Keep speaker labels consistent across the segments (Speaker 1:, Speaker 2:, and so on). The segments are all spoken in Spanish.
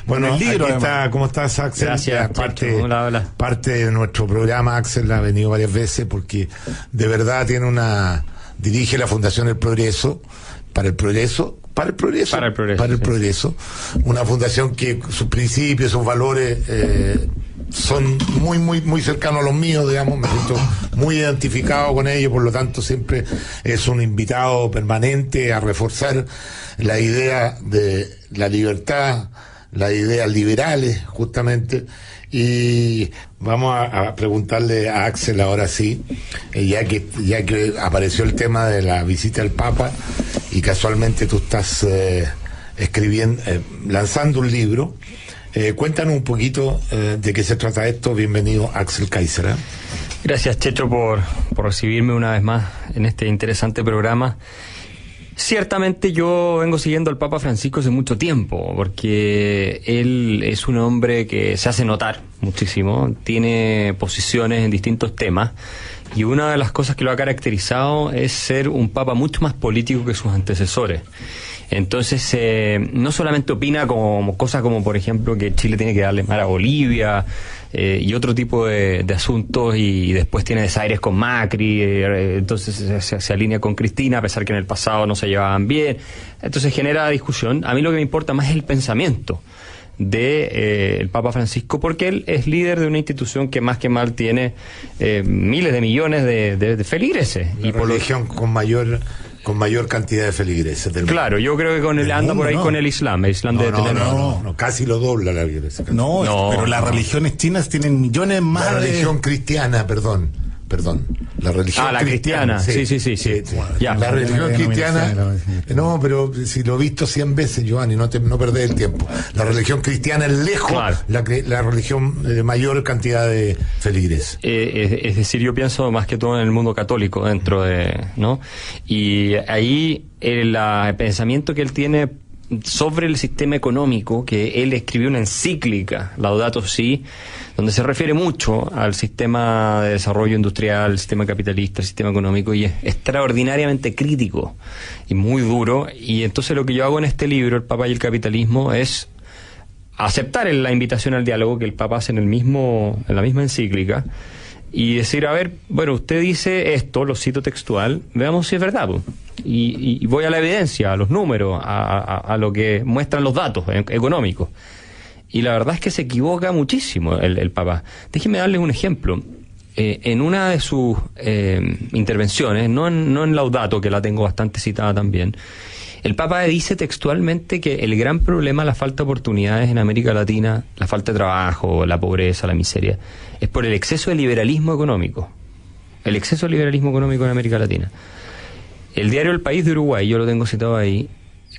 Speaker 1: Bueno,
Speaker 2: el libro,
Speaker 1: aquí está, ¿cómo estás, Axel?
Speaker 3: Gracias,
Speaker 1: Hola. Parte de nuestro programa, Axel ha venido varias veces porque de verdad dirige la Fundación El Progreso, para el progreso, una fundación que sus principios, sus valores son muy cercanos a los míos, digamos, me siento muy identificado con ellos, por lo tanto siempre es un invitado permanente a reforzar la idea de la libertad, las ideas liberales, justamente. Y vamos a preguntarle a Axel ahora sí, ya que apareció el tema de la visita del Papa y casualmente tú estás lanzando un libro. Cuéntanos un poquito de qué se trata esto. Bienvenido, Axel Kaiser.
Speaker 3: Gracias, Checho, por recibirme una vez más en este interesante programa. Ciertamente yo vengo siguiendo al Papa Francisco hace mucho tiempo, porque él es un hombre que se hace notar muchísimo, tiene posiciones en distintos temas, y una de las cosas que lo ha caracterizado es ser un Papa mucho más político que sus antecesores. Entonces, no solamente opina como cosas como, por ejemplo, que Chile tiene que darle mar a Bolivia y otro tipo de asuntos, y después tiene desaires con Macri, entonces se alinea con Cristina, a pesar que en el pasado no se llevaban bien. Entonces genera discusión. A mí lo que me importa más es el pensamiento de el Papa Francisco, porque él es líder de una institución que más que mal tiene miles de millones de feligreses.
Speaker 1: La religión con mayor cantidad de feligreses del mundo.
Speaker 3: Claro, yo creo que con él anda por ahí con el Islam. El Islam debe tener...
Speaker 1: No, casi lo dobla la iglesia.
Speaker 2: Pero las religiones chinas tienen millones más.
Speaker 1: La religión cristiana, perdón. La religión
Speaker 3: cristiana. Sí.
Speaker 1: Bueno,
Speaker 3: ya.
Speaker 1: La religión cristiana. No, pero si lo he visto 100 veces, Giovanni, no perdés el tiempo. La religión cristiana es lejos la religión de mayor cantidad de feligreses.
Speaker 3: Es decir, yo pienso más que todo en el mundo católico dentro de, ¿no? Y ahí el pensamiento que él tiene sobre el sistema económico, que él escribió una encíclica, Laudato Si, donde se refiere mucho al sistema de desarrollo industrial, el sistema capitalista, el sistema económico, y es extraordinariamente crítico y muy duro. Y entonces lo que yo hago en este libro, El Papa y el Capitalismo, es aceptar la invitación al diálogo que el Papa hace en la misma encíclica, y decir, a ver, bueno, usted dice esto, lo cito textual, veamos si es verdad, y voy a la evidencia, a los números, a lo que muestran los datos económicos. Y la verdad es que se equivoca muchísimo el Papa. Déjenme darles un ejemplo. En una de sus intervenciones, no en Laudato, que la tengo bastante citada también, el Papa dice textualmente que el gran problema, la falta de oportunidades en América Latina, la falta de trabajo, la pobreza, la miseria, es por el exceso de liberalismo económico. El exceso de liberalismo económico en América Latina. El diario El País de Uruguay, yo lo tengo citado ahí,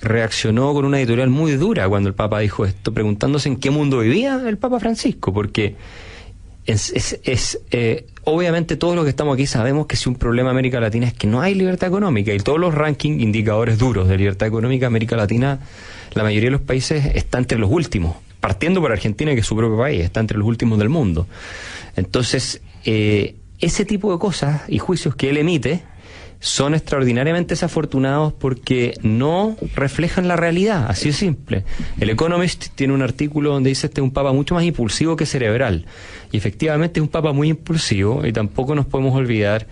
Speaker 3: reaccionó con una editorial muy dura cuando el Papa dijo esto, preguntándose en qué mundo vivía el Papa Francisco, porque obviamente todos los que estamos aquí sabemos que si un problema en América Latina es que no hay libertad económica, y todos los rankings, indicadores duros de libertad económica, América Latina, la mayoría de los países está entre los últimos, partiendo por Argentina, que es su propio país, está entre los últimos del mundo. Entonces, ese tipo de cosas y juicios que él emite son extraordinariamente desafortunados porque no reflejan la realidad, así de simple. El Economist tiene un artículo donde dice este es un papa mucho más impulsivo que cerebral, y efectivamente es un papa muy impulsivo, y tampoco nos podemos olvidar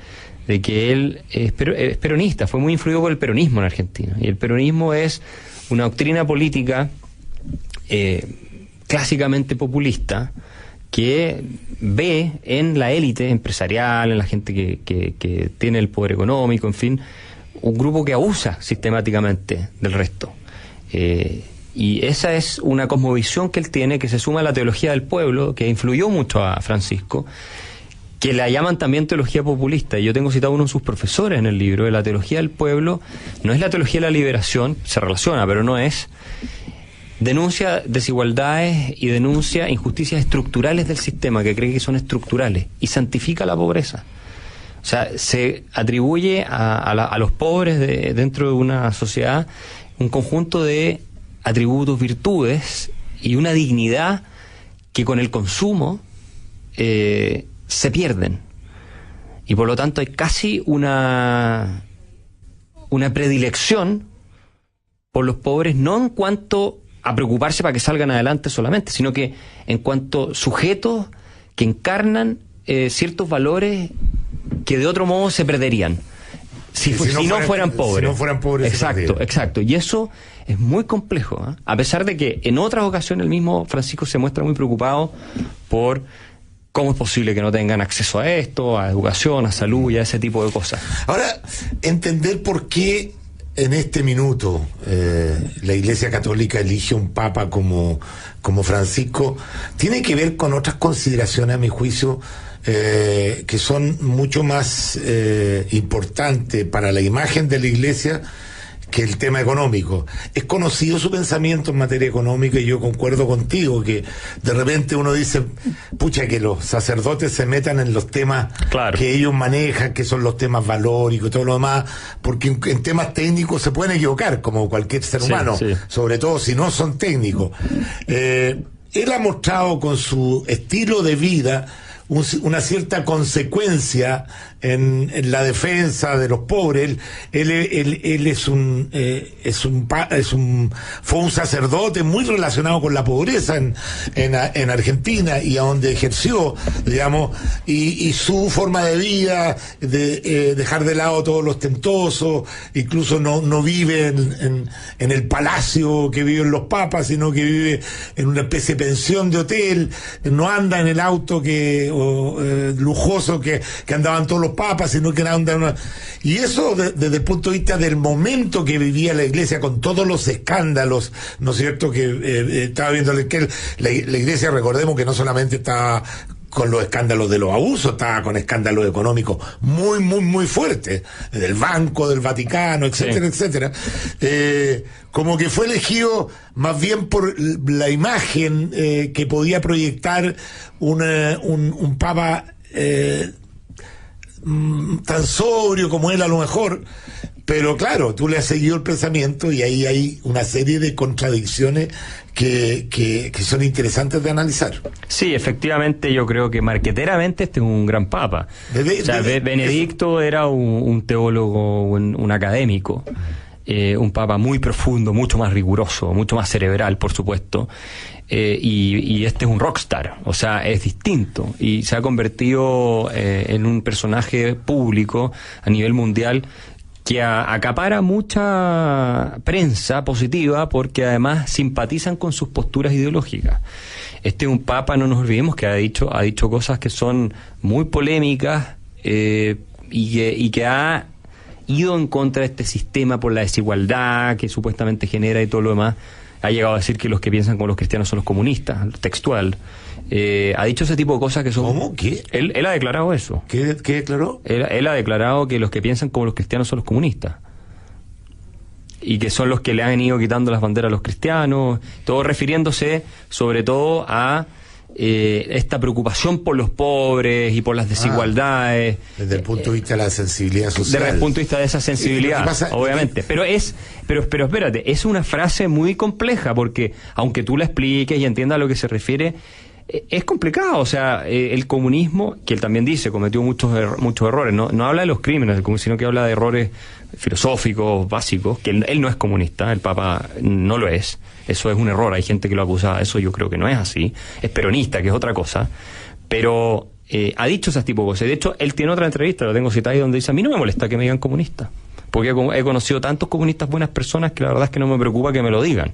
Speaker 3: de que él es peronista, fue muy influido por el peronismo en Argentina, y el peronismo es una doctrina política clásicamente populista, que ve en la élite empresarial, en la gente que tiene el poder económico, en fin, un grupo que abusa sistemáticamente del resto. Y esa es una cosmovisión que él tiene, que se suma a la teología del pueblo, que influyó mucho a Francisco, que la llaman también teología populista. Y yo tengo citado a uno de sus profesores en el libro, de la teología del pueblo, no es la teología de la liberación, se relaciona, pero no es. Denuncia desigualdades y denuncia injusticias estructurales del sistema, que cree que son estructurales, y santifica la pobreza. O sea, se atribuye a los pobres dentro de una sociedad un conjunto de atributos, virtudes y una dignidad que con el consumo se pierden. Y por lo tanto hay casi una predilección por los pobres, no en cuanto a preocuparse para que salgan adelante solamente, sino que en cuanto sujetos que encarnan ciertos valores que de otro modo se perderían si no fueran pobres.
Speaker 1: Si no fueran pobres.
Speaker 3: Exacto. Y eso es muy complejo, ¿eh? A pesar de que en otras ocasiones el mismo Francisco se muestra muy preocupado por cómo es posible que no tengan acceso a esto, a educación, a salud y a ese tipo de cosas.
Speaker 1: Ahora, entender por qué en este minuto la Iglesia Católica elige un Papa como Francisco tiene que ver con otras consideraciones, a mi juicio, que son mucho más importantes para la imagen de la Iglesia que el tema económico. Es conocido su pensamiento en materia económica y yo concuerdo contigo que de repente uno dice, pucha, que los sacerdotes se metan en los temas que ellos manejan, que son los temas valóricos y todo lo demás, porque en temas técnicos se pueden equivocar, como cualquier ser humano, sobre todo si no son técnicos. Él ha mostrado con su estilo de vida una cierta consecuencia en la defensa de los pobres. Él fue un sacerdote muy relacionado con la pobreza en Argentina y a donde ejerció, digamos, y su forma de vida, de dejar de lado todo lo ostentoso, incluso no vive en el palacio que viven los papas, sino que vive en una especie de pensión de hotel, no anda en el auto lujoso que andaban todos los papas, sino que anda y eso desde el punto de vista del momento que vivía la Iglesia con todos los escándalos, ¿no es cierto? Que estaba viendo que la Iglesia, recordemos que no solamente estaba con los escándalos de los abusos, estaba con escándalos económicos muy, muy, muy fuertes, del Banco, del Vaticano, etcétera, etcétera. Como que fue elegido más bien por la imagen que podía proyectar un Papa tan sobrio como él a lo mejor, pero claro, tú le has seguido el pensamiento y ahí hay una serie de contradicciones que son interesantes de analizar.
Speaker 3: Sí, efectivamente, yo creo que marqueteramente este es un gran papa. Benedicto era un teólogo, un académico, un papa muy profundo, mucho más riguroso, mucho más cerebral, por supuesto. Y este es un rockstar, o sea, es distinto y se ha convertido en un personaje público a nivel mundial que acapara mucha prensa positiva porque además simpatizan con sus posturas ideológicas. Este es un papa, no nos olvidemos, que ha dicho cosas que son muy polémicas y que ha ido en contra de este sistema por la desigualdad que supuestamente genera y todo lo demás. Ha llegado a decir que los que piensan como los cristianos son los comunistas, textual. Ha dicho ese tipo de cosas que son...
Speaker 1: ¿Cómo? ¿Qué?
Speaker 3: Él ha declarado eso.
Speaker 1: ¿Qué declaró?
Speaker 3: Él ha declarado que los que piensan como los cristianos son los comunistas. Y que son los que le han ido quitando las banderas a los cristianos, todo refiriéndose sobre todo a esta preocupación por los pobres y por las desigualdades.
Speaker 1: Desde el punto de vista de la sensibilidad social.
Speaker 3: Desde el punto de vista de esa sensibilidad, obviamente. Pero espérate, es una frase muy compleja porque, aunque tú la expliques y entiendas a lo que se refiere, es complicado. O sea, el comunismo, que él también dice, cometió muchos errores, no habla de los crímenes, sino que habla de errores filosóficos básicos, que él no es comunista, el Papa no lo es. Eso es un error, hay gente que lo acusa, eso yo creo que no es así. Es peronista, que es otra cosa. Pero ha dicho esas tipo de cosas. De hecho, él tiene otra entrevista, lo tengo citada ahí, donde dice: a mí no me molesta que me digan comunista, porque he conocido tantos comunistas buenas personas que la verdad es que no me preocupa que me lo digan.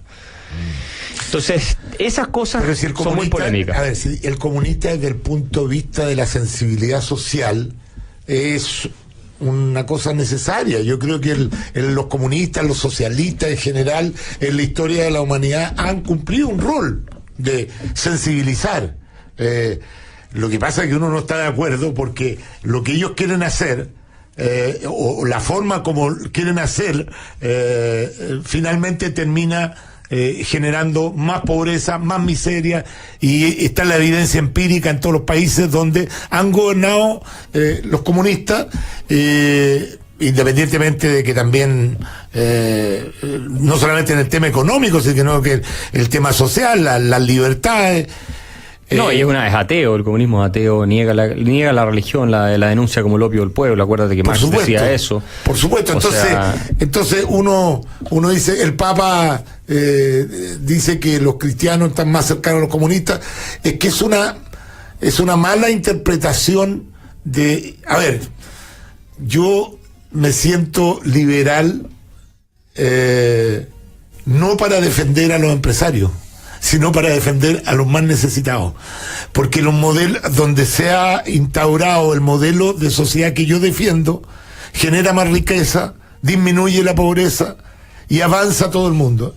Speaker 3: Entonces, esas cosas son muy polémicas.
Speaker 1: A ver, si el comunista desde el punto de vista de la sensibilidad social es una cosa necesaria. Yo creo que los comunistas, los socialistas en general, en la historia de la humanidad han cumplido un rol de sensibilizar. Lo que pasa es que uno no está de acuerdo porque lo que ellos quieren hacer, o la forma como quieren hacer, finalmente termina generando más pobreza, más miseria, y está la evidencia empírica en todos los países donde han gobernado los comunistas, independientemente de que también no solamente en el tema económico, sino que el tema social, las libertades.
Speaker 3: No, y es ateo, el comunismo es ateo, niega la religión, la denuncia como el opio del pueblo. Acuérdate que Marx decía eso.
Speaker 1: Por supuesto, entonces uno dice, el Papa dice que los cristianos están más cercanos a los comunistas. Es que es una mala interpretación de... A ver, yo me siento liberal no para defender a los empresarios, sino para defender a los más necesitados. Porque los modelos, donde se ha instaurado el modelo de sociedad que yo defiendo, genera más riqueza, disminuye la pobreza y avanza todo el mundo.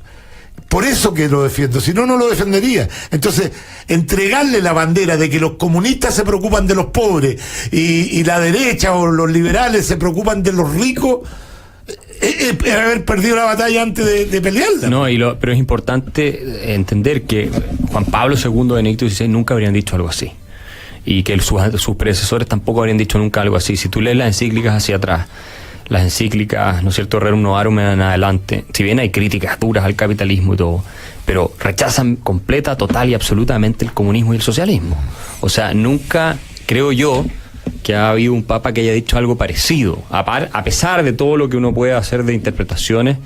Speaker 1: Por eso que lo defiendo, si no, no lo defendería. Entonces, entregarle la bandera de que los comunistas se preocupan de los pobres y la derecha o los liberales se preocupan de los ricos, es haber perdido la batalla antes de pelearla.
Speaker 3: No, pero es importante entender que Juan Pablo II, Benedicto XVI nunca habrían dicho algo así. Y que sus predecesores tampoco habrían dicho nunca algo así. Si tú lees las encíclicas hacia atrás, las encíclicas, ¿no es cierto?, Rerum Novarum en adelante, si bien hay críticas duras al capitalismo y todo, pero rechazan completa, total y absolutamente el comunismo y el socialismo. O sea, nunca, creo yo, que ha habido un papa que haya dicho algo parecido, a pesar de todo lo que uno puede hacer de interpretaciones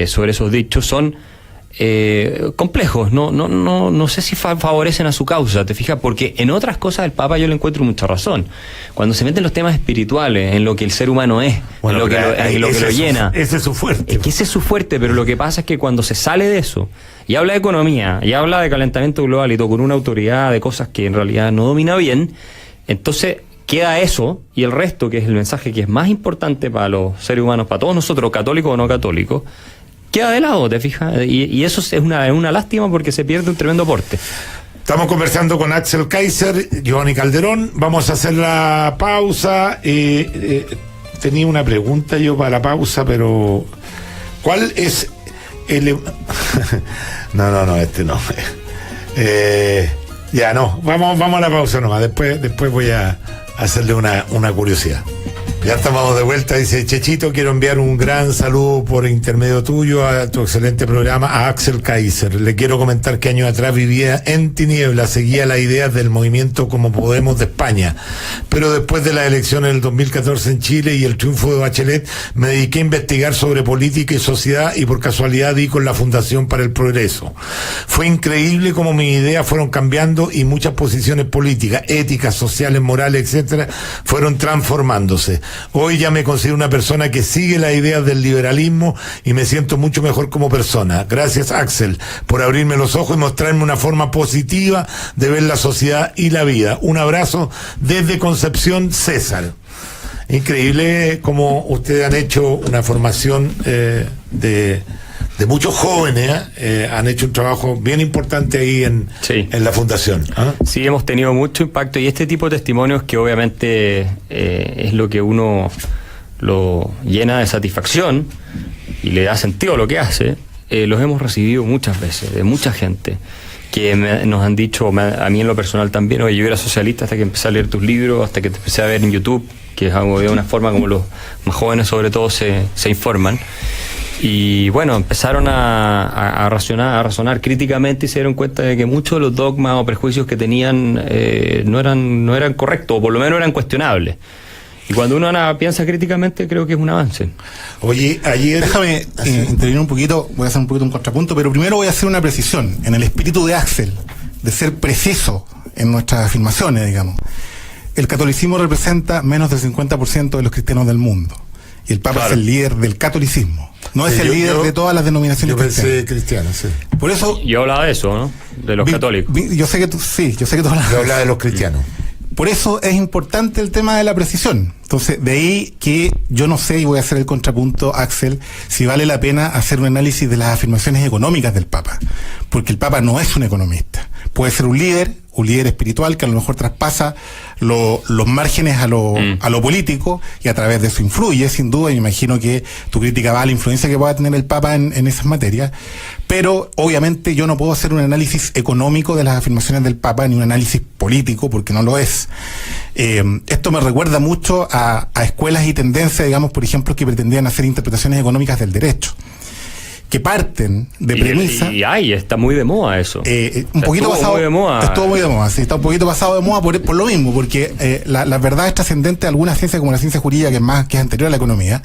Speaker 3: sobre esos dichos, son complejos, no sé si favorecen a su causa, ¿te fijas? Porque en otras cosas el Papa yo le encuentro mucha razón. Cuando se mete en los temas espirituales, en lo que el ser humano es, bueno, en lo que lo llena.
Speaker 1: Ese es su fuerte.
Speaker 3: Es que ese es su fuerte, pero lo que pasa es que cuando se sale de eso, y habla de economía, y habla de calentamiento global y todo con una autoridad de cosas que en realidad no domina bien, entonces queda eso, y el resto, que es el mensaje que es más importante para los seres humanos, para todos nosotros, católicos o no católicos, queda de lado, ¿te fijas? Y eso es una lástima porque se pierde un tremendo aporte.
Speaker 1: Estamos conversando con Axel Kaiser, Giovanni Calderón. Vamos a hacer la pausa. Tenía una pregunta yo para la pausa, pero ¿cuál es el... No, este no. Ya no, vamos a la pausa nomás. Después voy a hacerle una curiosidad. Ya estamos de vuelta, dice Chechito, quiero enviar un gran saludo por intermedio tuyo a tu excelente programa, a Axel Kaiser. Le quiero comentar que años atrás vivía en tinieblas, seguía las ideas del movimiento Como Podemos de España, pero después de las elecciones del 2014 en Chile y el triunfo de Bachelet, me dediqué a investigar sobre política y sociedad y por casualidad di con la Fundación para el Progreso. Fue increíble cómo mis ideas fueron cambiando y muchas posiciones políticas, éticas, sociales, morales, etcétera, fueron transformándose. Hoy ya me considero una persona que sigue las ideas del liberalismo y me siento mucho mejor como persona. Gracias, Axel, por abrirme los ojos y mostrarme una forma positiva de ver la sociedad y la vida. Un abrazo desde Concepción, César. Increíble cómo ustedes han hecho una formación de muchos jóvenes, han hecho un trabajo bien importante ahí en la fundación.
Speaker 3: Sí, hemos tenido mucho impacto y este tipo de testimonios que obviamente es lo que uno lo llena de satisfacción y le da sentido a lo que hace, los hemos recibido muchas veces, de mucha gente que nos han dicho, a mí en lo personal también, oye, yo era socialista hasta que empecé a leer tus libros, hasta que te empecé a ver en YouTube, que es algo de una forma como los más jóvenes sobre todo se informan. Y bueno, empezaron a razonar críticamente y se dieron cuenta de que muchos de los dogmas o prejuicios que tenían no eran correctos, o por lo menos eran cuestionables. Y cuando uno piensa críticamente, creo que es un avance.
Speaker 2: Oye, ayer... Déjame intervenir un poquito, voy a hacer un poquito un contrapunto, pero primero voy a hacer una precisión. En el espíritu de Axel, de ser preciso en nuestras afirmaciones, digamos. El catolicismo representa menos del 50% de los cristianos del mundo. Y el Papa es el líder del catolicismo. No es el líder de todas las denominaciones
Speaker 1: cristianas. Sí.
Speaker 2: Por eso...
Speaker 3: Yo hablaba de eso, ¿no? De los católicos.
Speaker 2: Yo sé que tú hablabas.
Speaker 1: Yo hablaba de los cristianos.
Speaker 2: Por eso es importante el tema de la precisión. Entonces, de ahí que yo no sé, y voy a hacer el contrapunto, Axel, si vale la pena hacer un análisis de las afirmaciones económicas del Papa. Porque el Papa no es un economista. Puede ser un líder espiritual que a lo mejor traspasa los márgenes a lo político y a través de eso influye, sin duda. Y me imagino que tu crítica va a la influencia que pueda tener el Papa en esas materias. Pero obviamente yo no puedo hacer un análisis económico de las afirmaciones del Papa ni un análisis político porque no lo es. Esto me recuerda mucho a escuelas y tendencias, digamos, por ejemplo, que pretendían hacer interpretaciones económicas del derecho. que parten de premisa.
Speaker 3: Y está muy de moda eso.
Speaker 2: Un poquito pasado.
Speaker 3: Muy de moda.
Speaker 2: Estuvo muy de moda, sí, está un poquito pasado de moda por lo mismo, porque las verdades trascendentes de algunas ciencias, como la ciencia jurídica, que es anterior a la economía,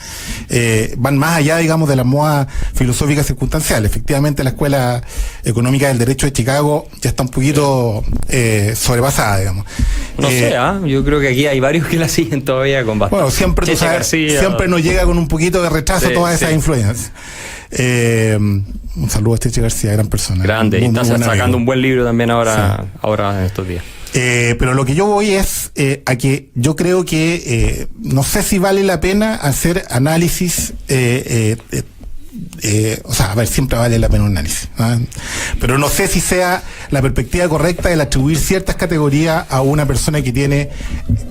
Speaker 2: van más allá, digamos, de las modas filosóficas circunstanciales. Efectivamente, la Escuela Económica del Derecho de Chicago ya está un poquito sobrepasada, digamos.
Speaker 3: No sé, yo creo que aquí hay varios que la siguen todavía con bastante.
Speaker 2: Bueno, siempre, tú sabes, siempre nos llega con un poquito de retraso todas esas influencias. Un saludo a Cheche García, gran persona.
Speaker 3: Grande, y estás sacando un buen libro también ahora en estos días.
Speaker 2: Pero lo que yo voy es a que yo creo que no sé si vale la pena hacer análisis. O sea, a ver, siempre vale la pena un análisis, ¿no? Pero no sé si sea la perspectiva correcta el atribuir ciertas categorías a una persona que tiene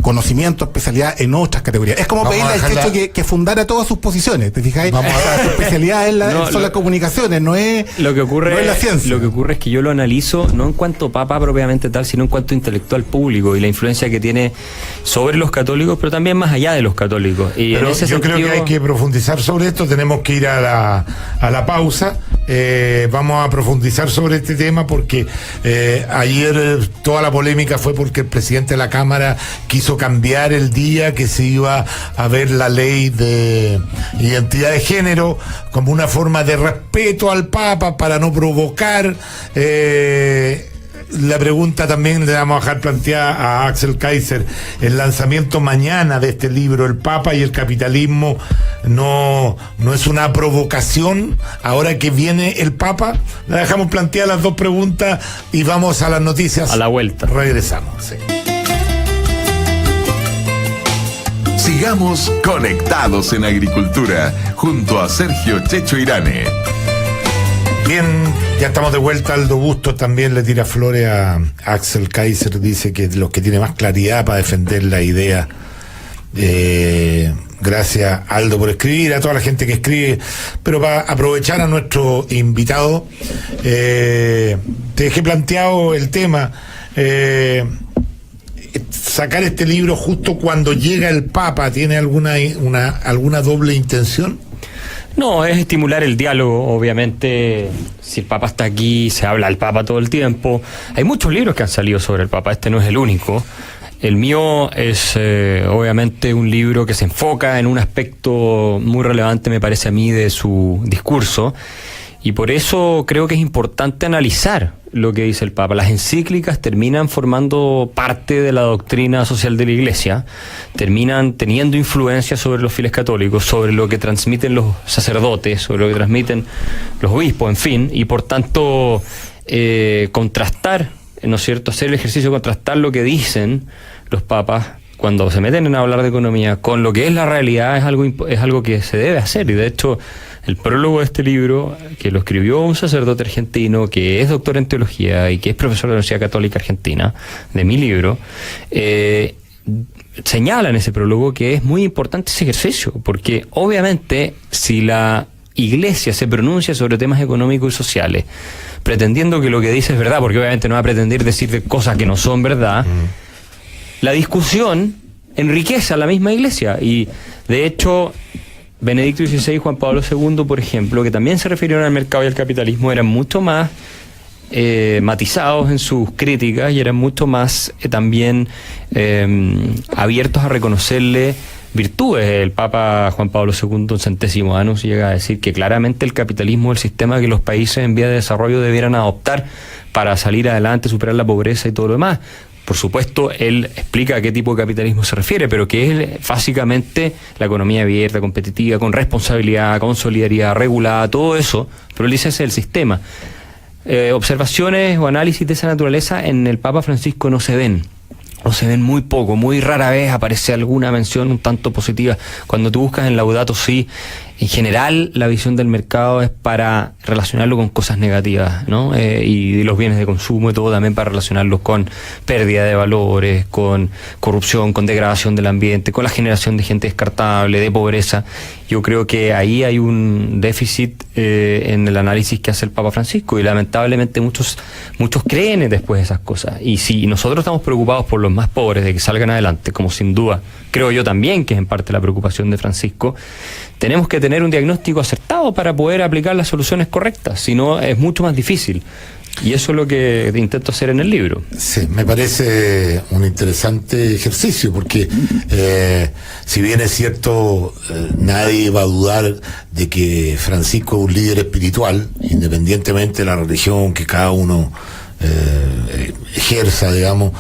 Speaker 2: conocimiento, especialidad en otras categorías. Es como pedirle al Checho que fundara todas sus posiciones, ¿te fijáis? Su especialidad son las comunicaciones, no es la ciencia.
Speaker 3: Lo que ocurre es que yo lo analizo no en cuanto papa propiamente tal, sino en cuanto intelectual público y la influencia que tiene sobre los católicos, pero también más allá de los católicos. Y
Speaker 1: pero yo creo que hay que profundizar sobre esto, tenemos que ir a la pausa. Vamos a profundizar sobre este tema porque ayer toda la polémica fue porque el presidente de la Cámara quiso cambiar el día que se iba a ver la ley de identidad de género como una forma de respeto al Papa para no provocar. La pregunta también le vamos a dejar planteada a Axel Kaiser. El lanzamiento mañana de este libro, El Papa y el capitalismo, no es una provocación ahora que viene el Papa. La dejamos plantear las dos preguntas y vamos a las noticias.
Speaker 3: A la vuelta.
Speaker 1: Regresamos. Sí.
Speaker 4: Sigamos conectados en agricultura junto a Sergio Checho Irane.
Speaker 1: Bien, ya estamos de vuelta. Aldo Bustos también le tira flores a Axel Kaiser, dice que los que tiene más claridad para defender la idea. Gracias, Aldo, por escribir, a toda la gente que escribe. Pero para aprovechar a nuestro invitado, te dejé planteado el tema. Sacar este libro justo cuando llega el Papa, ¿tiene alguna doble intención?
Speaker 3: No, es estimular el diálogo, obviamente. Si el Papa está aquí, se habla al Papa todo el tiempo. Hay muchos libros que han salido sobre el Papa, este no es el único. El mío es obviamente un libro que se enfoca en un aspecto muy relevante, me parece a mí, de su discurso. Y por eso creo que es importante analizar lo que dice el Papa. Las encíclicas terminan formando parte de la doctrina social de la Iglesia, terminan teniendo influencia sobre los fieles católicos, sobre lo que transmiten los sacerdotes, sobre lo que transmiten los obispos, en fin, y por tanto contrastar, ¿no es cierto?, hacer el ejercicio de contrastar lo que dicen los papas cuando se meten a hablar de economía con lo que es la realidad es algo que se debe hacer. Y de hecho el prólogo de este libro, que lo escribió un sacerdote argentino que es doctor en teología y que es profesor de la Universidad Católica Argentina, de mi libro, señala en ese prólogo que es muy importante ese ejercicio, porque obviamente si la Iglesia se pronuncia sobre temas económicos y sociales, pretendiendo que lo que dice es verdad, porque obviamente no va a pretender decir cosas que no son verdad, la discusión enriquece a la misma Iglesia. Y de hecho Benedicto XVI y Juan Pablo II, por ejemplo, que también se refirieron al mercado y al capitalismo, eran mucho más matizados en sus críticas y eran mucho más también abiertos a reconocerle virtudes. El Papa Juan Pablo II en Centésimo Annus llega a decir que claramente el capitalismo es el sistema que los países en vía de desarrollo debieran adoptar para salir adelante, superar la pobreza y todo lo demás. Por supuesto, él explica a qué tipo de capitalismo se refiere, pero que es básicamente la economía abierta, competitiva, con responsabilidad, con solidaridad, regulada, todo eso, pero él dice ese es el sistema. Observaciones o análisis de esa naturaleza en el Papa Francisco no se ven. O se ven muy poco, muy rara vez aparece alguna mención un tanto positiva. Cuando tú buscas en Laudato Si, en general la visión del mercado es para relacionarlo con cosas negativas, ¿no? Y los bienes de consumo y todo también para relacionarlos con pérdida de valores, con corrupción, con degradación del ambiente, con la generación de gente descartable, de pobreza. Yo creo que ahí hay un déficit en el análisis que hace el Papa Francisco y lamentablemente muchos creen después de esas cosas. Y si nosotros estamos preocupados por los más pobres de que salgan adelante, como sin duda creo yo también que es en parte la preocupación de Francisco, tenemos que tener un diagnóstico acertado para poder aplicar las soluciones correctas, si no es mucho más difícil. Y eso es lo que intento hacer en el libro.
Speaker 1: Sí, me parece un interesante ejercicio, porque si bien es cierto, nadie va a dudar de que Francisco es un líder espiritual, independientemente de la religión que cada uno ejerza, digamos,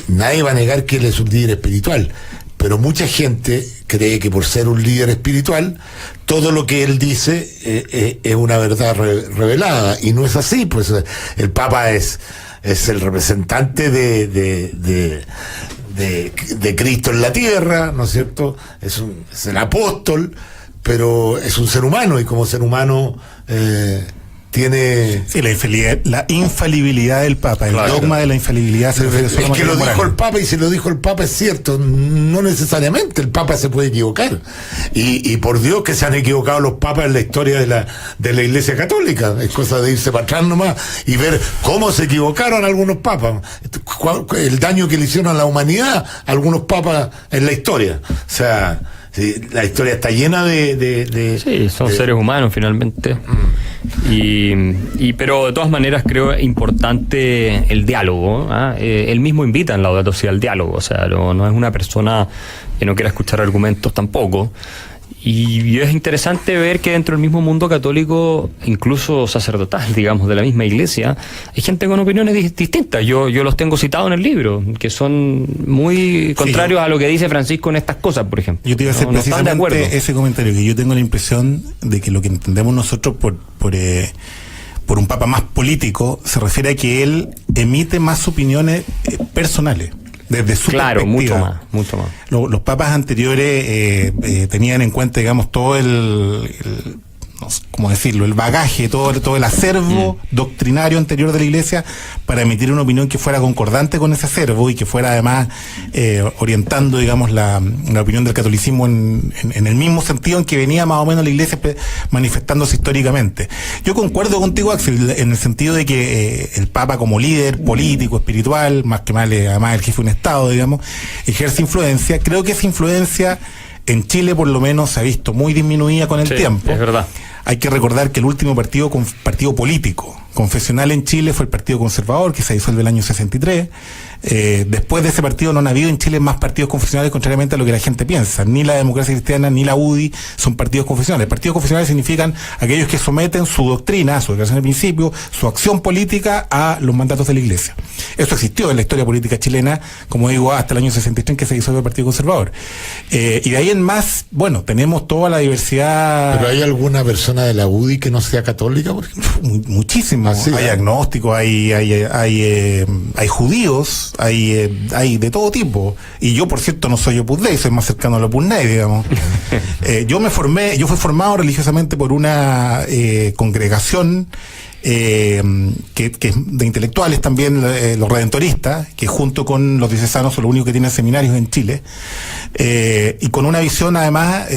Speaker 1: nadie va a negar que él es un líder espiritual, pero mucha gente cree que por ser un líder espiritual, todo lo que él dice es una verdad revelada, y no es así. Pues el Papa es el representante de Cristo en la tierra, ¿no es cierto? Es el apóstol, pero es un ser humano, y como ser humano tiene...
Speaker 2: Sí, la infalibilidad del Papa, el dogma de la infalibilidad se refiere solo a
Speaker 1: es que lo
Speaker 2: moral.
Speaker 1: dijo el Papa, y si lo dijo el Papa es cierto. No necesariamente el Papa se puede equivocar, y por Dios que se han equivocado los papas en la historia de la Iglesia Católica. Es cosa de irse para atrás nomás y ver cómo se equivocaron algunos papas, el daño que le hicieron a la humanidad algunos papas en la historia. O sea, sí, la historia está llena de
Speaker 3: Sí, son seres humanos finalmente. Pero de todas maneras creo importante el diálogo. Él mismo invita en Laudato Si al diálogo, o sea, no es una persona que no quiera escuchar argumentos tampoco. Y es interesante ver que dentro del mismo mundo católico, incluso sacerdotal, digamos, de la misma iglesia, hay gente con opiniones distintas. Yo los tengo citados en el libro, que son muy contrarios a lo que dice Francisco en estas cosas, por ejemplo.
Speaker 2: Yo te iba a hacer precisamente ese comentario, que yo tengo la impresión de que lo que entendemos nosotros por un papa más político se refiere a que él emite más opiniones personales. Desde su perspectiva.
Speaker 3: mucho más.
Speaker 2: Los papas anteriores tenían en cuenta, digamos, todo no sé cómo decirlo, el bagaje, todo el acervo doctrinario anterior de la Iglesia, para emitir una opinión que fuera concordante con ese acervo y que fuera además orientando, digamos, la opinión del catolicismo en el mismo sentido en que venía más o menos la Iglesia manifestándose históricamente. Yo concuerdo contigo, Axel, en el sentido de que el Papa, como líder político, espiritual, más que mal, además el jefe de un Estado, digamos, ejerce influencia. Creo que esa influencia en Chile por lo menos se ha visto muy disminuida con el tiempo.
Speaker 3: Es verdad.
Speaker 2: Hay que recordar que el último partido político confesional en Chile fue el Partido Conservador, que se disuelve el año 63. Después de ese partido no han habido en Chile más partidos confesionales, contrariamente a lo que la gente piensa. Ni la Democracia Cristiana ni la UDI son partidos confesionales. Partidos confesionales significan aquellos que someten su doctrina, su declaración de principio, su acción política a los mandatos de la Iglesia. Eso existió en la historia política chilena, como digo, hasta el año 63, en que se disuelve el Partido Conservador. Y de ahí en más, bueno, tenemos toda la diversidad.
Speaker 1: ¿Pero hay alguna persona de la UDI que no sea católica, por ejemplo?
Speaker 2: Muchísimo.
Speaker 1: Sí,
Speaker 2: hay agnósticos, hay judíos, hay de todo tipo. Y yo, por cierto, no soy Opus Dei, soy más cercano a la Opus Dei, digamos. Yo fui formado religiosamente por una congregación que es de intelectuales también, los redentoristas, que junto con los diocesanos son los únicos que tienen seminarios en Chile, y con una visión además,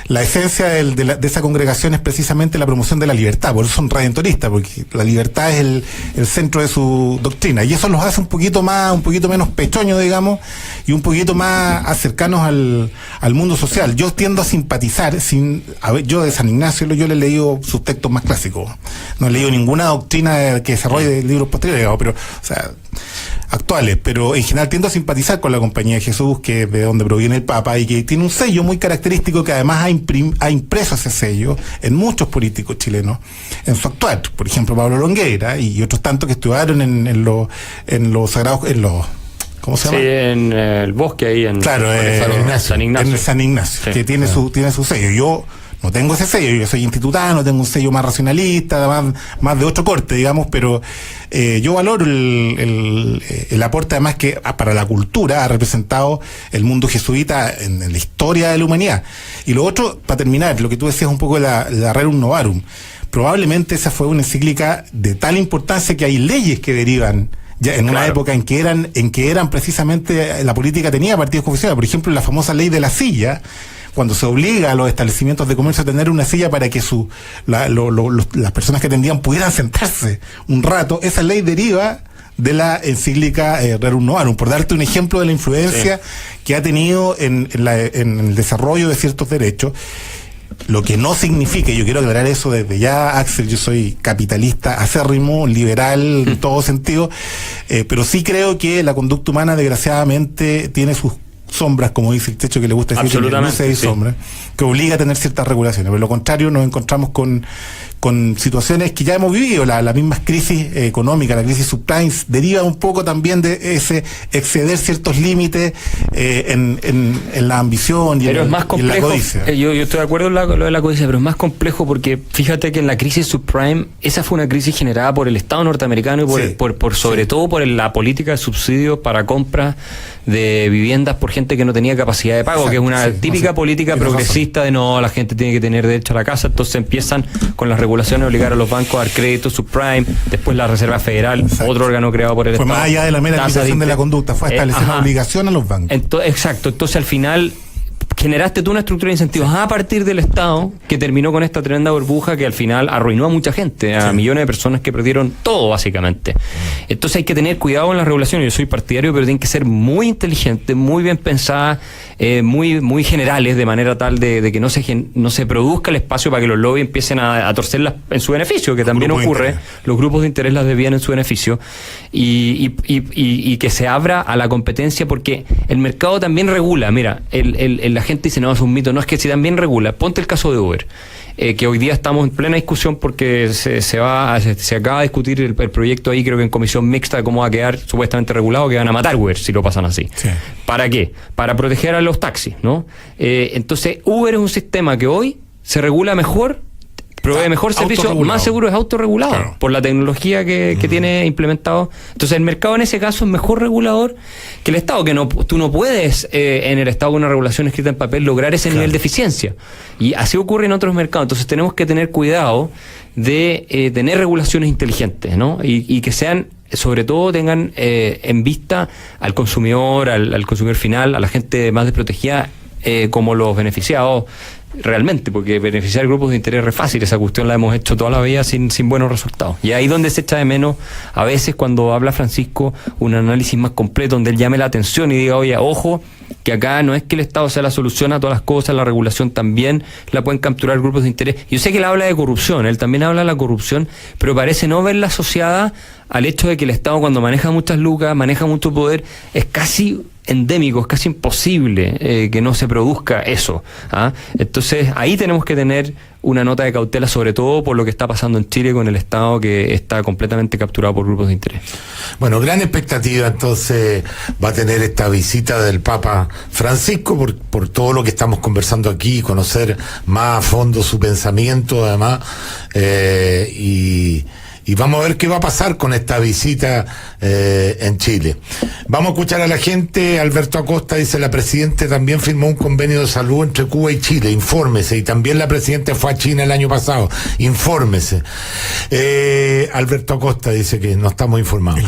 Speaker 2: la esencia de esa congregación es precisamente la promoción de la libertad. Por eso son redentoristas, porque la libertad es el centro de su doctrina, y eso los hace un poquito menos pechoños, digamos, y un poquito más cercanos al mundo social. Yo tiendo a simpatizar, yo de San Ignacio, yo le he leído sus textos más clásicos, no he leído ninguna doctrina que desarrolle de libros posteriores, digamos, pero, o sea, actuales, pero en general tiendo a simpatizar con la Compañía de Jesús, que es de donde proviene el Papa, y que tiene un sello muy característico, que además ha impreso ese sello en muchos políticos chilenos en su actuar. Por ejemplo, Pablo Longueira y otros tantos que estudiaron en los sagrados, ¿cómo se llama?
Speaker 3: Sí, en el bosque ahí en
Speaker 2: San Ignacio. En el San Ignacio, sí, que tiene su sello. Yo no tengo ese sello, yo soy institutano, tengo un sello más racionalista, más de otro corte, digamos, pero yo valoro el aporte además que para la cultura ha representado el mundo jesuita en la historia de la humanidad. Y lo otro, para terminar, lo que tú decías un poco de la Rerum Novarum, probablemente esa fue una encíclica de tal importancia que hay leyes que derivan ya en una época en que eran precisamente, la política tenía partidos confesionales. Por ejemplo, la famosa ley de la silla, cuando se obliga a los establecimientos de comercio a tener una silla para que las personas que atendían pudieran sentarse un rato, esa ley deriva de la encíclica Rerum Novarum, por darte un ejemplo de la influencia que ha tenido en el desarrollo de ciertos derechos. Lo que no significa, y yo quiero aclarar eso desde ya, Axel, yo soy capitalista acérrimo, liberal en todo sentido, pero sí creo que la conducta humana desgraciadamente tiene sus sombras, como dice el Checho, que le gusta decir, luces y sombras, que obliga a tener ciertas regulaciones. Pero lo contrario, nos encontramos con situaciones que ya hemos vivido. La misma crisis económica, la crisis subprime, deriva un poco también de ese exceder ciertos límites en la ambición y,
Speaker 3: pero
Speaker 2: en,
Speaker 3: es más complejo,
Speaker 2: y en la codicia.
Speaker 3: Yo estoy de acuerdo en lo de la codicia, pero es más complejo porque fíjate que en la crisis subprime, esa fue una crisis generada por el Estado norteamericano y por sobre todo por la política de subsidios para compra de viviendas por gente que no tenía capacidad de pago. Exacto, que es una típica política progresista de no, la gente tiene que tener derecho a la casa. Entonces empiezan con las regulaciones a obligar a los bancos a dar crédito subprime, después la Reserva Federal, exacto, otro órgano creado por el Estado.
Speaker 2: Fue más allá de la mera aplicación de la conducta, fue establecer una obligación a los bancos.
Speaker 3: Exacto, entonces al final generaste tú una estructura de incentivos a partir del Estado que terminó con esta tremenda burbuja que al final arruinó a mucha gente, a millones de personas que perdieron todo básicamente. Entonces hay que tener cuidado con las regulaciones. Yo soy partidario, pero tienen que ser muy inteligentes, muy bien pensadas, muy generales, de manera tal de que no se produzca el espacio para que los lobbies empiecen a torcerlas en su beneficio, que también ocurre. Los grupos de interés las desvían en su beneficio y que se abra a la competencia, porque el mercado también regula. Mira, la gente dice, no, es un mito. No, es que si también regula. Ponte el caso de Uber, que hoy día estamos en plena discusión porque se acaba de discutir el proyecto ahí, creo que en comisión mixta, de cómo va a quedar supuestamente regulado, que van a matar Uber si lo pasan así. Sí. ¿Para qué? Para proteger a los taxis, ¿no? Entonces, Uber es un sistema que hoy se regula mejor, provee mejor servicio, más seguro, es autorregulado, claro, por la tecnología que tiene implementado. Entonces el mercado en ese caso es mejor regulador que el Estado, que tú no puedes en el Estado con una regulación escrita en papel lograr ese nivel de eficiencia. Y así ocurre en otros mercados. Entonces tenemos que tener cuidado de tener regulaciones inteligentes, ¿no? Y que sean, sobre todo tengan en vista al consumidor, al consumidor final, a la gente más desprotegida, como los beneficiados realmente, porque beneficiar grupos de interés es fácil. Esa cuestión la hemos hecho toda la vida sin buenos resultados. Y ahí donde se echa de menos, a veces cuando habla Francisco, un análisis más completo, donde él llame la atención y diga, oye, ojo, que acá no es que el Estado sea la solución a todas las cosas, la regulación también la pueden capturar grupos de interés. Yo sé que él habla de corrupción, él también habla de la corrupción, pero parece no verla asociada al hecho de que el Estado, cuando maneja muchas lucas, maneja mucho poder, es casi endémico, es casi imposible que no se produzca eso. Entonces ahí tenemos que tener una nota de cautela, sobre todo por lo que está pasando en Chile con el Estado, que está completamente capturado por grupos de interés.
Speaker 1: Bueno, gran expectativa entonces va a tener esta visita del Papa Francisco por todo lo que estamos conversando aquí, conocer más a fondo su pensamiento además, y vamos a ver qué va a pasar con esta visita en Chile. Vamos a escuchar a la gente. Alberto Acosta dice, la Presidenta también firmó un convenio de salud entre Cuba y Chile, infórmese. Y también la Presidenta fue a China el año pasado, infórmese. Alberto Acosta dice que no estamos informados.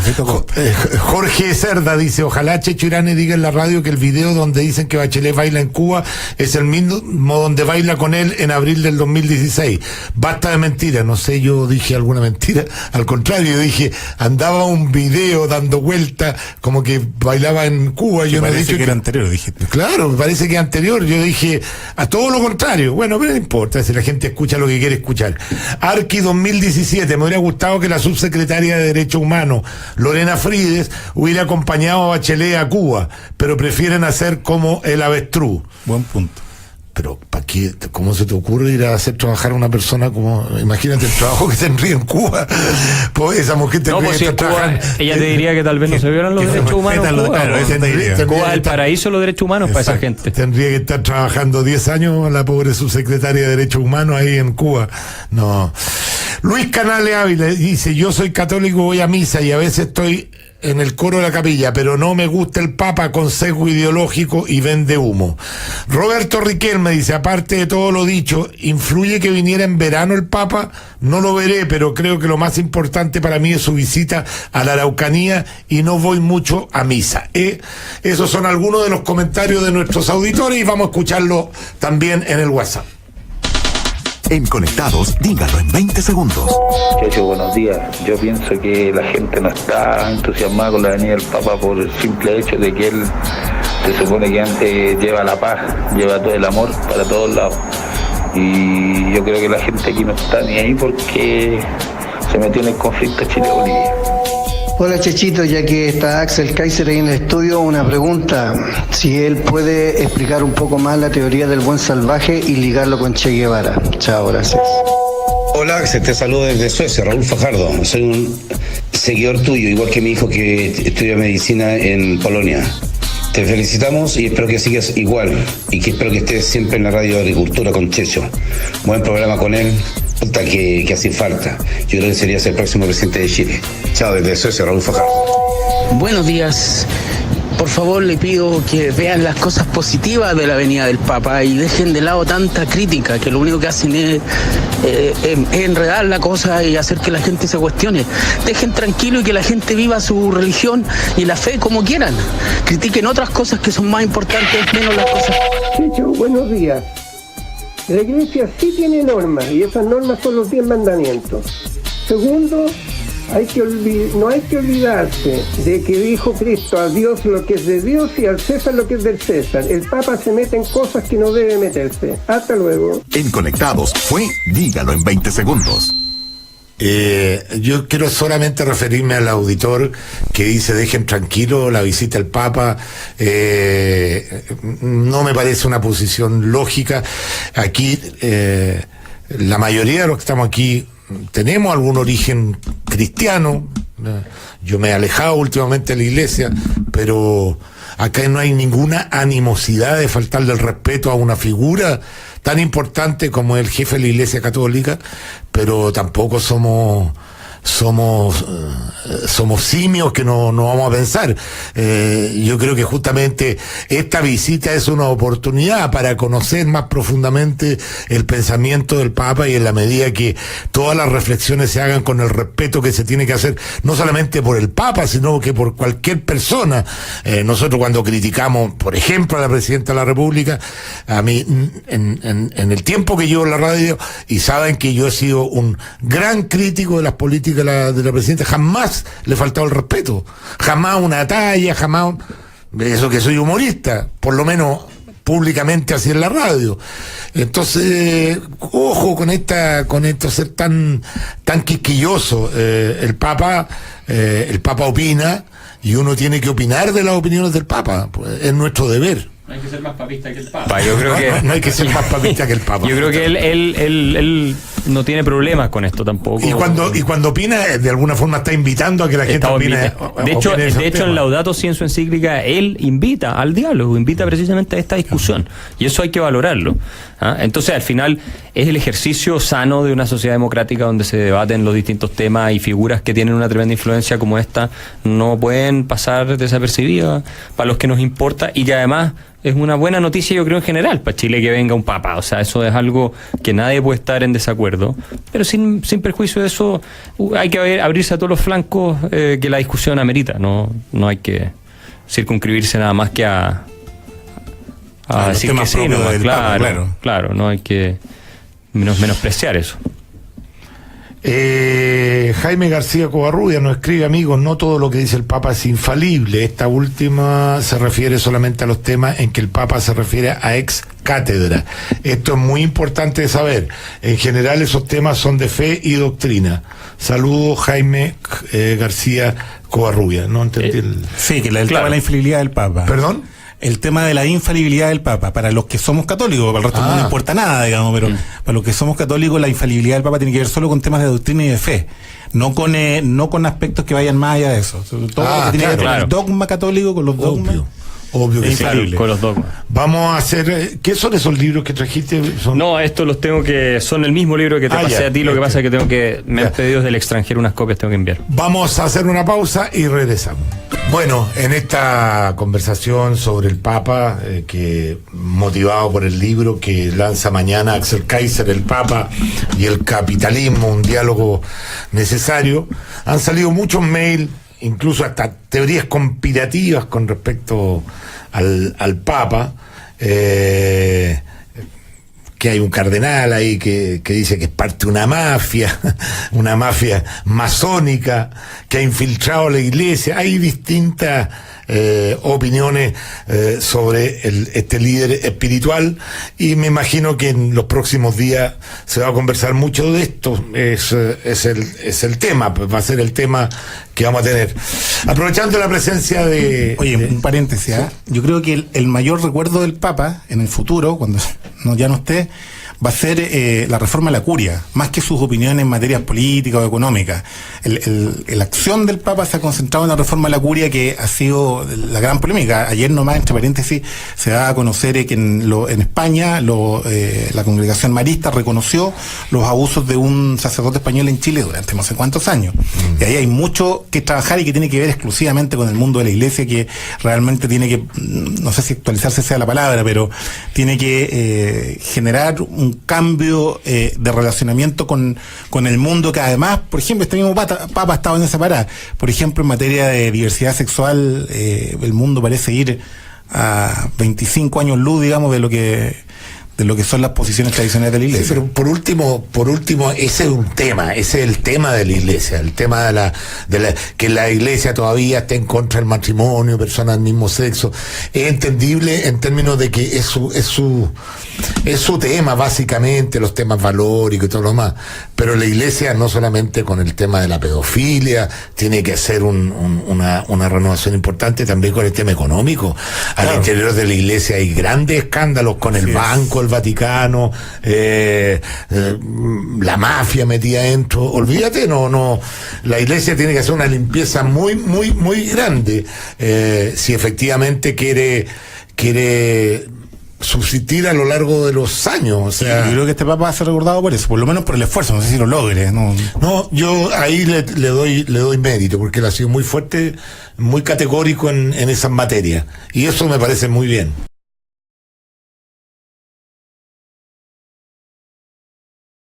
Speaker 1: Jorge Cerda dice, ojalá Checho Irane diga en la radio que el video donde dicen que Bachelet baila en Cuba es el mismo donde baila con él en abril del 2016. Basta de mentiras. No sé, yo dije alguna mentira. Al contrario, yo dije, andaba un video dando vuelta como que bailaba en Cuba. Yo no he dicho
Speaker 2: que era anterior, dije.
Speaker 1: Claro, me parece que es anterior. Yo dije a todo lo contrario. Bueno, pero no importa, si la gente escucha lo que quiere escuchar. Arqui 2017, me hubiera gustado que la subsecretaria de Derechos Humanos, Lorena Frides, hubiera acompañado a Bachelet a Cuba, pero prefieren hacer como el avestruz.
Speaker 2: Buen punto.
Speaker 1: Pero ¿para qué? ¿Cómo se te ocurre ir a hacer trabajar a una persona como... Imagínate el trabajo que tendría en Cuba. Pues esa mujer tendría que estar trabajando.
Speaker 3: Ella te diría que tal vez no se violan los derechos humanos en Cuba. Claro, Cuba es el paraíso de los derechos humanos. Exacto, para esa gente.
Speaker 1: Tendría que estar trabajando 10 años la pobre subsecretaria de Derechos Humanos ahí en Cuba. No. Luis Canales Ávila dice, yo soy católico, voy a misa y a veces estoy en el coro de la capilla, pero no me gusta el Papa con sesgo ideológico y vende humo. Roberto Riquelme dice, aparte de todo lo dicho, ¿influye que viniera en verano el Papa? No lo veré, pero creo que lo más importante para mí es su visita a la Araucanía y no voy mucho a misa. Esos son algunos de los comentarios de nuestros auditores y vamos a escucharlo también en el WhatsApp.
Speaker 5: En Conectados, dígalo en 20 segundos.
Speaker 6: Checho, buenos días. Yo pienso que la gente no está entusiasmada con la venida del Papa por el simple hecho de que él se supone que antes lleva la paz, lleva todo el amor para todos lados. Y yo creo que la gente aquí no está ni ahí porque se metió en el conflicto Chile-Bolivia.
Speaker 7: Hola Chechito, ya que está Axel Kaiser ahí en el estudio, una pregunta. Si él puede explicar un poco más la teoría del buen salvaje y ligarlo con Che Guevara. Chao, gracias.
Speaker 8: Hola Axel, te saludo desde Suecia, Raúl Fajardo. Soy un seguidor tuyo, igual que mi hijo que estudia medicina en Polonia. Te felicitamos y espero que sigas igual y que espero que estés siempre en la radio de Agricultura con Checho. Buen programa con él, puta que hace falta. Yo creo que serías el próximo presidente de Chile. Chao, desde Suecia, Raúl Fajardo.
Speaker 9: Buenos días. Por favor, le pido que vean las cosas positivas de la venida del Papa y dejen de lado tanta crítica, que lo único que hacen es enredar la cosa y hacer que la gente se cuestione. Dejen tranquilo y que la gente viva su religión y la fe como quieran. Critiquen otras cosas que son más importantes, menos las cosas.
Speaker 10: Checho, buenos días. La iglesia sí tiene normas y esas normas son los 10 mandamientos. Segundo, no hay que olvidarse de que dijo Cristo: a Dios lo que es de Dios y al César lo que es del César. El Papa se mete en cosas que no debe meterse. Hasta luego.
Speaker 5: En Conectados fue Dígalo en 20 segundos.
Speaker 1: Yo quiero solamente referirme al auditor que dice dejen tranquilo la visita al Papa. No me parece una posición lógica. Aquí la mayoría de los que estamos aquí tenemos algún origen cristiano. Yo me he alejado últimamente de la iglesia, pero acá no hay ninguna animosidad de faltarle el respeto a una figura tan importante como el jefe de la Iglesia Católica, pero tampoco somos simios que no vamos a pensar. Yo creo que justamente esta visita es una oportunidad para conocer más profundamente el pensamiento del Papa, y en la medida que todas las reflexiones se hagan con el respeto que se tiene que hacer, no solamente por el Papa, sino que por cualquier persona. Nosotros cuando criticamos, por ejemplo, a la Presidenta de la República, a mí, en el tiempo que llevo en la radio, y saben que yo he sido un gran crítico de las políticas de la Presidenta, jamás le he faltado el respeto, jamás una talla, jamás eso, que soy humorista, por lo menos públicamente así en la radio. Entonces, ojo con esto ser tan quisquilloso. El Papa opina, y uno tiene que opinar de las opiniones del Papa, pues, es nuestro deber.
Speaker 11: No hay que ser más papista que el Papa.
Speaker 3: Yo creo que
Speaker 1: no hay que ser más papista que el Papa.
Speaker 3: Yo creo que él no tiene problemas con esto tampoco.
Speaker 1: Y cuando opina, de alguna forma está invitando a que la gente opine.
Speaker 3: De hecho, en Laudato Si, en su encíclica, él invita al diálogo, invita precisamente a esta discusión. Y eso hay que valorarlo. Entonces, al final, es el ejercicio sano de una sociedad democrática donde se debaten los distintos temas, y figuras que tienen una tremenda influencia como esta no pueden pasar desapercibidas para los que nos importa, y que además es una buena noticia, yo creo, en general para Chile que venga un Papa. O sea, eso es algo que nadie puede estar en desacuerdo, pero sin perjuicio de eso hay que abrirse a todos los flancos que la discusión amerita. No hay que circunscribirse nada más que a decir que sí, no, claro, no hay que menospreciar eso.
Speaker 1: Jaime García Covarrubia nos escribe: amigos, no todo lo que dice el Papa es infalible. Esta última se refiere solamente a los temas en que el Papa se refiere a ex cátedra. Esto es muy importante de saber. En general, esos temas son de fe y doctrina. Saludos, Jaime García Covarrubia. No entendí
Speaker 2: Sí, que el tema de la infalibilidad del Papa.
Speaker 1: ¿Perdón?
Speaker 2: El tema de la infalibilidad del Papa, para los que somos católicos, para el resto no importa nada, digamos, pero para los que somos católicos, la infalibilidad del Papa tiene que ver solo con temas de doctrina y de fe, no con aspectos que vayan más allá de eso. Todo lo que tiene que ver con el dogma católico, con los dogmas.
Speaker 1: Obvio que
Speaker 3: sí, con los dogmas.
Speaker 1: Vamos a hacer. ¿Qué son esos libros que trajiste?
Speaker 3: No, estos los tengo que. Son el mismo libro que te pasé a ti. Lo que pasa es que me han pedido desde el extranjero unas copias, tengo que enviar.
Speaker 1: Vamos a hacer una pausa y regresamos. Bueno, en esta conversación sobre el Papa, que motivado por el libro que lanza mañana Axel Kaiser, El Papa y el capitalismo, un diálogo necesario, han salido muchos mails, incluso hasta teorías conspirativas con respecto al Papa, que hay un cardenal ahí que dice que es parte de una mafia masónica que ha infiltrado la iglesia. Hay distintas opiniones sobre este líder espiritual, y me imagino que en los próximos días se va a conversar mucho de esto. Es el tema, va a ser el tema que vamos a tener. Aprovechando la presencia de...
Speaker 2: Oye, un paréntesis, ¿eh? Yo creo que el mayor recuerdo del Papa en el futuro, cuando ya no esté, va a ser la reforma de la curia, más que sus opiniones en materias políticas o económicas. La acción del Papa se ha concentrado en la reforma de la curia, que ha sido la gran polémica. Ayer nomás, entre paréntesis, se da a conocer que en España la congregación marista reconoció los abusos de un sacerdote español en Chile durante no sé cuántos años. Y ahí hay mucho que trabajar, y que tiene que ver exclusivamente con el mundo de la iglesia, que realmente tiene que, no sé si actualizarse sea la palabra, pero tiene que generar un cambio de relacionamiento con el mundo, que además, por ejemplo, este mismo Papa ha estado en esa parada. Por ejemplo, en materia de diversidad sexual, el mundo parece ir a 25 años luz, digamos, de lo que son las posiciones tradicionales de la iglesia.
Speaker 1: Sí, pero por último, ese es el tema de la iglesia, el tema de que la iglesia todavía está en contra del matrimonio, personas del mismo sexo. Es entendible en términos de que es su tema, básicamente, los temas valóricos y todo lo demás. Pero la iglesia, no solamente con el tema de la pedofilia, tiene que hacer una renovación importante también con el tema económico. Al interior de la iglesia hay grandes escándalos con el banco, el Vaticano, la mafia metida dentro. Olvídate, no, la iglesia tiene que hacer una limpieza muy, muy, muy grande, si efectivamente quiere subsistir a lo largo de los años. O sea,
Speaker 2: yo creo que este Papa va a ser recordado por eso, por lo menos por el esfuerzo. No sé si lo logre.
Speaker 1: No, yo ahí le doy mérito, porque él ha sido muy fuerte, muy categórico en esas materias, y eso me parece muy bien.